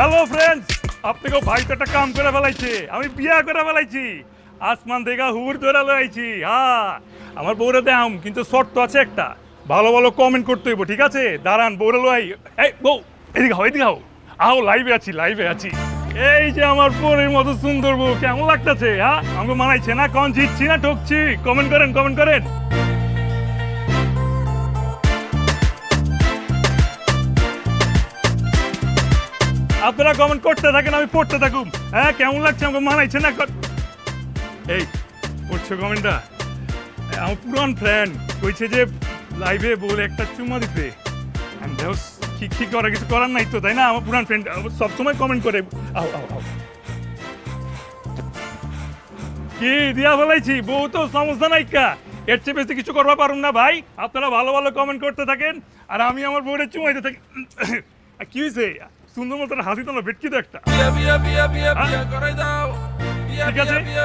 Hello friends, আপনাকেও ভাই তো একটা কাম করে ফেলাইছে, আমি বিয়া করে ফেলাইছি। আসমান দেখা হুর ধরে লাইছি। হ্যাঁ, আমার বউরে দাম, কিন্তু শর্ত আছে একটা, ভালো ভালো কমেন্ট করতে হইব, ঠিক আছে? দাঁড়ান, বউরে লাই। এই বউ, এদিকে হও, এদিকে হও। আও, লাইভে আছি, লাইভে আছি। এই যে আমার বোনের মতো সুন্দর বউ, কেমন লাগতেছে? হ্যাঁ, আমাকে মানাইছে না? কোন জিতছি না ঠকছি? কমেন্ট করেন, কমেন্ট করেন। আপনারা কমেন্ট করতে থাকেন, আমি পড়তে থাকুম। হ্যাঁ, কেমন লাগছে? আমাকে মানাইছে না? এই পড়ছো কমেন্টটা? আমার পুরান ফ্রেন্ড কইছে যে লাইভে বলে একটা চুমা দিতে। আমি দেখো কি করা, কিছু করার নাই তো, তাই না? আমার পুরান ফ্রেন্ড সবসময় কমেন্ট করে। আও আও আও, কি দিয়া বলাইছি? বউ তো সমস্যা নাই কা, এর চেয়ে বেশি কিছু করবা পারুম না ভাই। আপনারা ভালো ভালো কমেন্ট করতে থাকেন, আর আমি আমার বউরে চুমাইতে থাকি। কি হয়েছে? সুন্দর মতো হাসি তো না, ভেটকি তো একটা। বিয়া বিয়া বিয়া বিয়া বিয়া করাই দাও। বিয়া ঠিক বিয়া আছে, বিয়া